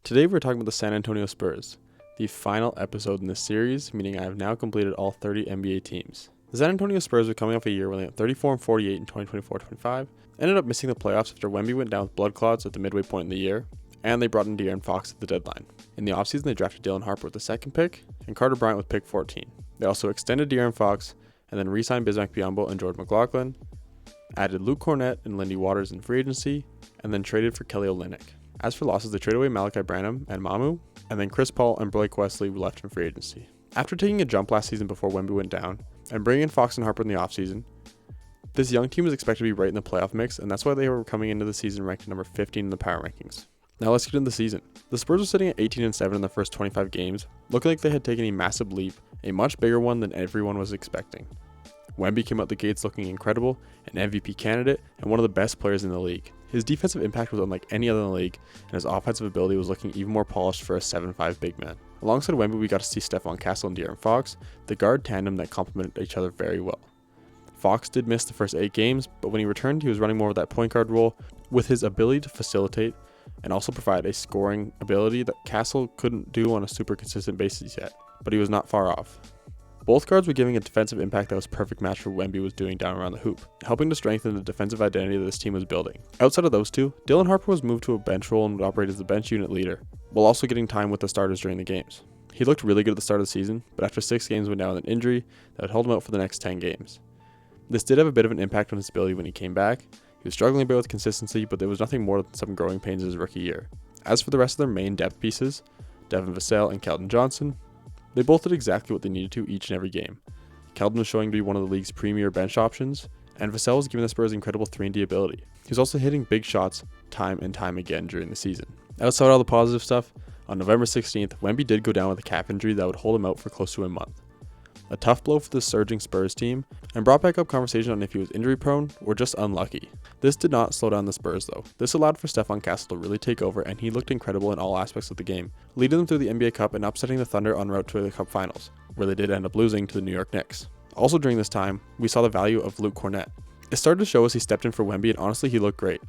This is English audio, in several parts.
Today we're talking about the San Antonio Spurs, the final episode in this series, meaning I have now completed all 30 NBA teams. The San Antonio Spurs were coming off a year where they went 34-48 in 2024-25, ended up missing the playoffs after Wemby went down with blood clots at the midway point in the year, and they brought in De'Aaron Fox at the deadline. In the offseason, they drafted Dylan Harper with the second pick, and Carter Bryant with pick 14. They also extended De'Aaron Fox, and then re-signed Bismack Biyombo and Jordan McLaughlin, added Luke Cornett and Lindy Waters in free agency, and then traded for Kelly Olynyk. As for losses, they traded away Malachi Branham and Mamu, and then Chris Paul and Blake Wesley left in free agency. After taking a jump last season before Wemby went down, and bringing in Fox and Harper in the offseason, this young team was expected to be right in the playoff mix, and that's why they were coming into the season ranked number 15 in the power rankings. Now let's get into the season. The Spurs were sitting at 18-7 in the first 25 games, looking like they had taken a massive leap, a much bigger one than everyone was expecting. Wemby came out the gates looking incredible, an MVP candidate, and one of the best players in the league. His defensive impact was unlike any other in the league, and his offensive ability was looking even more polished for a 7'5" big man. Alongside Wemby, we got to see Stephon Castle and De'Aaron Fox, the guard tandem that complemented each other very well. Fox did miss the first 8 games, but when he returned, he was running more of that point guard role with his ability to facilitate and also provide a scoring ability that Castle couldn't do on a super consistent basis yet, but he was not far off. Both guards were giving a defensive impact that was a perfect match for Wemby was doing down around the hoop, helping to strengthen the defensive identity that this team was building. Outside of those two, Dylan Harper was moved to a bench role and would operate as the bench unit leader, while also getting time with the starters during the games. He looked really good at the start of the season, but after 6 games went down with an injury that would hold him out for the next 10 games. This did have a bit of an impact on his ability when he came back. He was struggling a bit with consistency, but there was nothing more than some growing pains his rookie year. As for the rest of their main depth pieces, Devin Vassell and Keldon Johnson, they both did exactly what they needed to each and every game. Keldon was showing to be one of the league's premier bench options, and Vassell was giving the Spurs incredible 3-and-D ability. He was also hitting big shots time and time again during the season. Outside of all the positive stuff, on November 16th, Wemby did go down with a calf injury that would hold him out for close to a month. A tough blow for the surging Spurs team, and brought back up conversation on if he was injury prone or just unlucky. This did not slow down the Spurs though. This allowed for Stephon Castle to really take over, and he looked incredible in all aspects of the game, leading them through the NBA Cup and upsetting the Thunder en route to the Cup Finals, where they did end up losing to the New York Knicks. Also during this time, we saw the value of Luke Cornett. It started to show as he stepped in for Wemby, and honestly he looked great.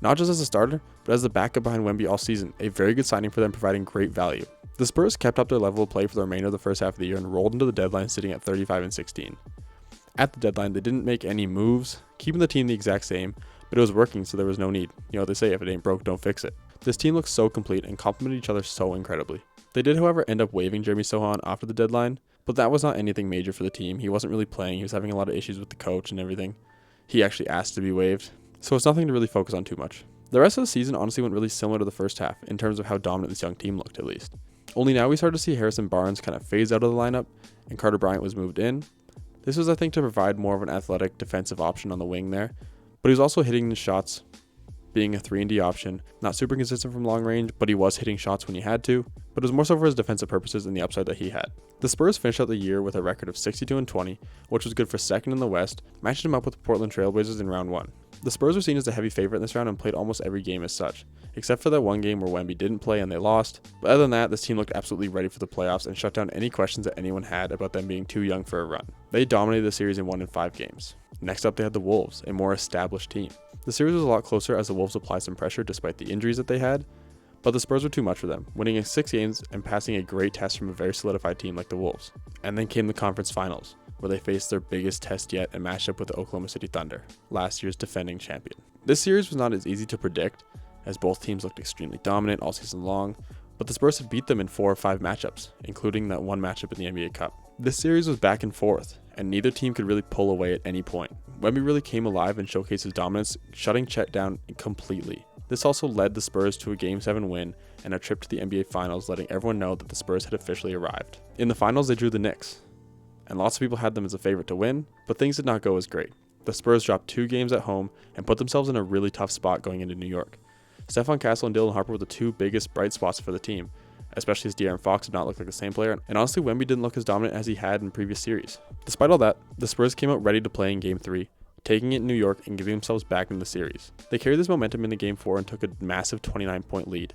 Not just as a starter, but as the backup behind Wemby all season, a very good signing for them, providing great value. The Spurs kept up their level of play for the remainder of the first half of the year and rolled into the deadline sitting at 35-16. At the deadline, they didn't make any moves, keeping the team the exact same, but it was working, so there was no need. You know what they say, if it ain't broke, don't fix it. This team looks so complete and complemented each other so incredibly. They did, however, end up waiving Jeremy Sohan after the deadline, but that was not anything major for the team. He wasn't really playing, he was having a lot of issues with the coach and everything. He actually asked to be waived, so it's nothing to really focus on too much. The rest of the season honestly went really similar to the first half, in terms of how dominant this young team looked at least. Only now we started to see Harrison Barnes kind of phase out of the lineup, and Carter Bryant was moved in. This was, I think, to provide more of an athletic defensive option on the wing there, but he was also hitting the shots, being a 3-and-D option, not super consistent from long range, but he was hitting shots when he had to, but it was more so for his defensive purposes and the upside that he had. The Spurs finished out the year with a record of 62-20, which was good for second in the West, matching him up with the Portland Trailblazers in round 1. The Spurs were seen as the heavy favorite in this round and played almost every game as such, except for that one game where Wemby didn't play and they lost, but other than that, this team looked absolutely ready for the playoffs and shut down any questions that anyone had about them being too young for a run. They dominated the series and won in 5 games. Next up, they had the Wolves, a more established team. The series was a lot closer as the Wolves applied some pressure despite the injuries that they had, but the Spurs were too much for them, winning in 6 games and passing a great test from a very solidified team like the Wolves. And then came the conference finals, where they faced their biggest test yet and matched up with the Oklahoma City Thunder, last year's defending champion. This series was not as easy to predict, as both teams looked extremely dominant all season long, but the Spurs had beat them in 4 or 5 matchups, including that one matchup in the NBA Cup. This series was back and forth, and neither team could really pull away at any point. Wemby really came alive and showcased his dominance, shutting Chet down completely. This also led the Spurs to a Game 7 win and a trip to the NBA Finals, letting everyone know that the Spurs had officially arrived. In the finals, they drew the Knicks, and lots of people had them as a favorite to win, but things did not go as great. The Spurs dropped 2 games at home and put themselves in a really tough spot going into New York. Stephon Castle and Dylan Harper were the 2 biggest bright spots for the team, especially as De'Aaron Fox did not look like the same player, and honestly Wemby didn't look as dominant as he had in previous series. Despite all that, the Spurs came out ready to play in Game 3, taking it in New York and giving themselves back into the series. They carried this momentum into Game 4 and took a massive 29-point lead,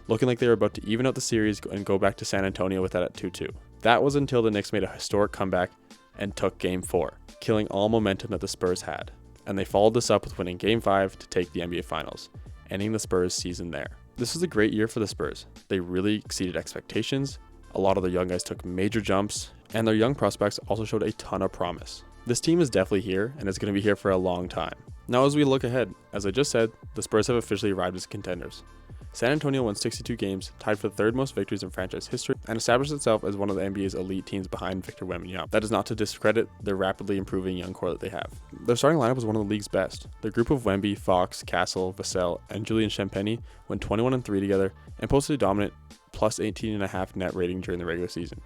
looking like they were about to even out the series and go back to San Antonio with that at 2-2. That was until the Knicks made a historic comeback and took Game 4, killing all momentum that the Spurs had. And they followed this up with winning Game 5 to take the NBA Finals, ending the Spurs season there. This was a great year for the Spurs. They really exceeded expectations. A lot of their young guys took major jumps, and their young prospects also showed a ton of promise. This team is definitely here, and it's going to be here for a long time. Now as we look ahead, as I just said, the Spurs have officially arrived as contenders. San Antonio won 62 games, tied for the third most victories in franchise history, and established itself as one of the NBA's elite teams behind Victor Wembanyama. That is not to discredit their rapidly improving young core that they have. Their starting lineup was one of the league's best. Their group of Wemby, Fox, Castle, Vassell, and Julian Champagnie went 21-3 together and posted a dominant plus 18.5 net rating during the regular season,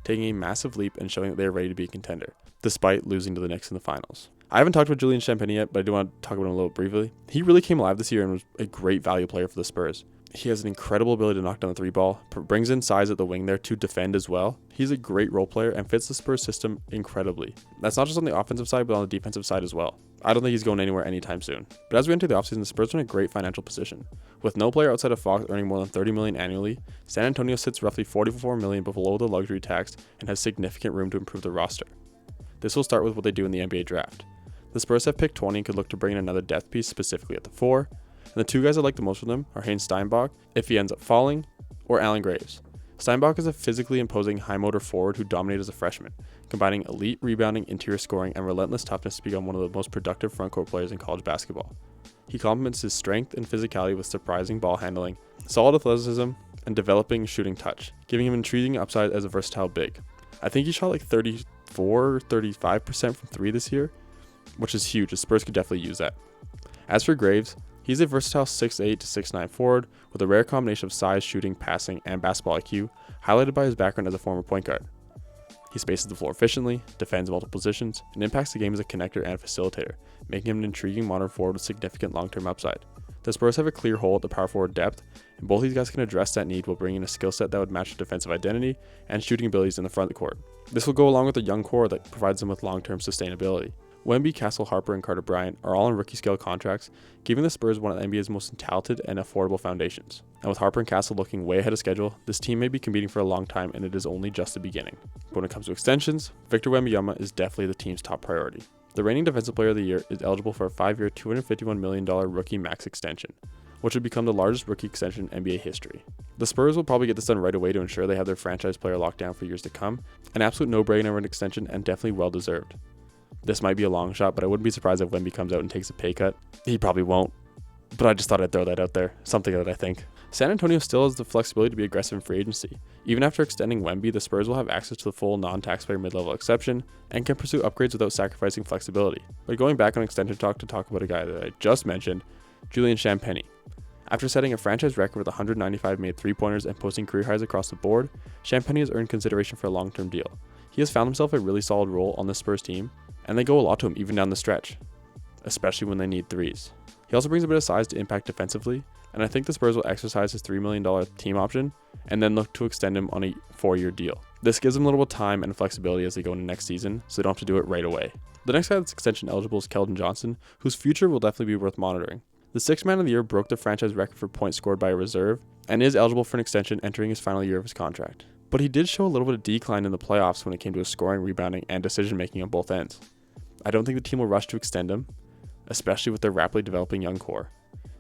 taking a massive leap and showing that they are ready to be a contender, despite losing to the Knicks in the finals. I haven't talked about Julian Champagnie yet, but I do want to talk about him a little briefly. He really came alive this year and was a great value player for the Spurs. He has an incredible ability to knock down the three ball, brings in size at the wing there to defend as well. He's a great role player and fits the Spurs system incredibly. That's not just on the offensive side, but on the defensive side as well. I don't think he's going anywhere anytime soon. But as we enter the offseason, the Spurs are in a great financial position. With no player outside of Fox earning more than $30 million annually, San Antonio sits roughly $44 million below the luxury tax and has significant room to improve the roster. This will start with what they do in the NBA draft. The Spurs have picked 20 and could look to bring in another depth piece, specifically at the 4. And the two guys I like the most from them are Haynes Steinbach, if he ends up falling, or Allen Graves. Steinbach is a physically imposing high-motor forward who dominated as a freshman, combining elite rebounding, interior scoring, and relentless toughness to become one of the most productive front-court players in college basketball. He complements his strength and physicality with surprising ball handling, solid athleticism, and developing shooting touch, giving him intriguing upside as a versatile big. I think he shot like 35% from 3 this year, which is huge. The Spurs could definitely use that. As for Graves, he's a versatile 6'8 to 6'9 forward with a rare combination of size, shooting, passing, and basketball IQ, highlighted by his background as a former point guard. He spaces the floor efficiently, defends multiple positions, and impacts the game as a connector and facilitator, making him an intriguing modern forward with significant long-term upside. The Spurs have a clear hole at the power forward depth, and both these guys can address that need while bringing a skill set that would match their defensive identity and shooting abilities in the front court. This will go along with a young core that provides them with long-term sustainability. Wemby, Castle, Harper, and Carter Bryant are all on rookie-scale contracts, giving the Spurs one of the NBA's most talented and affordable foundations. And with Harper and Castle looking way ahead of schedule, this team may be competing for a long time, and it is only just the beginning. But when it comes to extensions, Victor Wembanyama is definitely the team's top priority. The reigning Defensive Player of the Year is eligible for a 5-year, $251 million rookie max extension, which would become the largest rookie extension in NBA history. The Spurs will probably get this done right away to ensure they have their franchise player locked down for years to come. An absolute no-brainer of an extension and definitely well-deserved. This might be a long shot, but I wouldn't be surprised if Wemby comes out and takes a pay cut. He probably won't, but I just thought I'd throw that out there. Something that I think. San Antonio still has the flexibility to be aggressive in free agency. Even after extending Wemby, the Spurs will have access to the full non-taxpayer mid-level exception and can pursue upgrades without sacrificing flexibility. But going back on extension talk to talk about a guy that I just mentioned, Julian Champagnie. After setting a franchise record with 195 made three-pointers and posting career highs across the board, Champagnie has earned consideration for a long-term deal. He has found himself a really solid role on the Spurs team, and they go a lot to him even down the stretch, especially when they need threes. He also brings a bit of size to impact defensively, and I think the Spurs will exercise his $3 million team option and then look to extend him on a 4-year deal. This gives them a little time and flexibility as they go into next season, so they don't have to do it right away. The next guy that's extension eligible is Keldon Johnson, whose future will definitely be worth monitoring. The Sixth Man of the Year broke the franchise record for points scored by a reserve and is eligible for an extension entering his final year of his contract. But he did show a little bit of decline in the playoffs when it came to his scoring, rebounding, and decision-making on both ends. I don't think the team will rush to extend him, especially with their rapidly developing young core,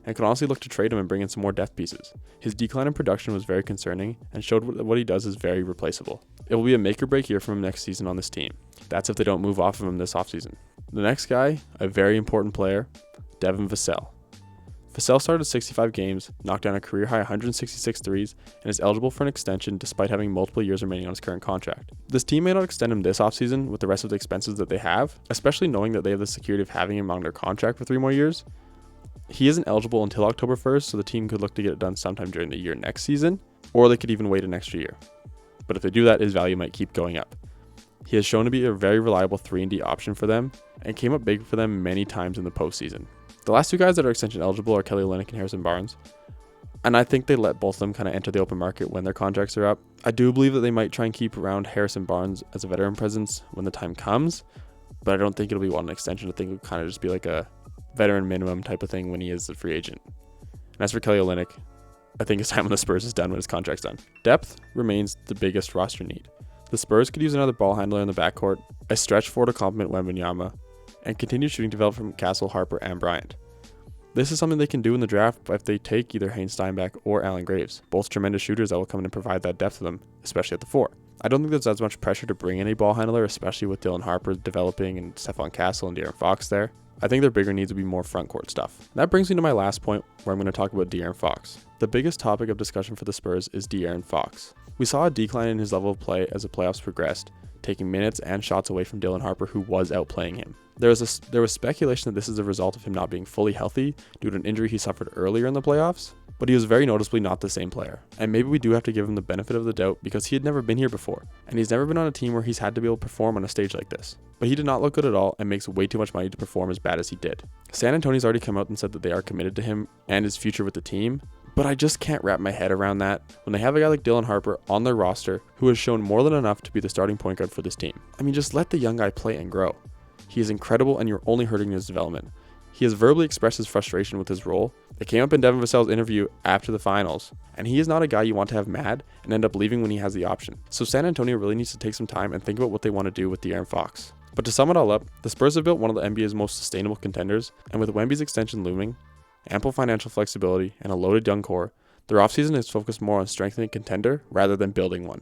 and could honestly look to trade him and bring in some more depth pieces. His decline in production was very concerning and showed what he does is very replaceable. It will be a make or break year for him next season on this team. That's if they don't move off of him this offseason. The next guy, a very important player, Devin Vassell. Vassell started 65 games, knocked down a career-high 166 threes, and is eligible for an extension despite having multiple years remaining on his current contract. This team may not extend him this offseason with the rest of the expenses that they have, especially knowing that they have the security of having him on their contract for 3 more years. He isn't eligible until October 1st, so the team could look to get it done sometime during the year next season, or they could even wait an extra year. But if they do that, his value might keep going up. He has shown to be a very reliable 3-and-D option for them, and came up big for them many times in the postseason. The last 2 guys that are extension eligible are Kelly Olynyk and Harrison Barnes, and I think they let both of them kind of enter the open market when their contracts are up. I do believe that they might try and keep around Harrison Barnes as a veteran presence when the time comes, but I don't think it'll be one extension. I think it'll kind of just be like a veteran minimum type of thing when he is a free agent. And as for Kelly Olynyk, I think his time on the Spurs is done when his contract's done. Depth remains the biggest roster need. The Spurs could use another ball handler in the backcourt, a stretch forward to complement Wembanyama, and continue shooting development from Castle, Harper, and Bryant. This is something they can do in the draft if they take either Haynes Steinbeck or Allen Graves, both tremendous shooters that will come in and provide that depth to them, especially at the 4. I don't think there's as much pressure to bring in a ball handler, especially with Dylan Harper developing and Stephon Castle and De'Aaron Fox there. I think their bigger needs would be more front court stuff. That brings me to my last point, where I'm going to talk about De'Aaron Fox. The biggest topic of discussion for the Spurs is De'Aaron Fox. We saw a decline in his level of play as the playoffs progressed, taking minutes and shots away from Dylan Harper, who was outplaying him. There was speculation that this is a result of him not being fully healthy due to an injury he suffered earlier in the playoffs, but he was very noticeably not the same player. And maybe we do have to give him the benefit of the doubt because he had never been here before, and he's never been on a team where he's had to be able to perform on a stage like this. But he did not look good at all and makes way too much money to perform as bad as he did. San Antonio's already come out and said that they are committed to him and his future with the team, but I just can't wrap my head around that when they have a guy like Dylan Harper on their roster who has shown more than enough to be the starting point guard for this team. I mean, just let the young guy play and grow. He is incredible and you're only hurting his development. He has verbally expressed his frustration with his role. It came up in Devin Vassell's interview after the finals, and he is not a guy you want to have mad and end up leaving when he has the option. So San Antonio really needs to take some time and think about what they want to do with De'Aaron Fox. But to sum it all up, the Spurs have built one of the NBA's most sustainable contenders, and with Wemby's extension looming, ample financial flexibility, and a loaded young core, their offseason is focused more on strengthening a contender rather than building one.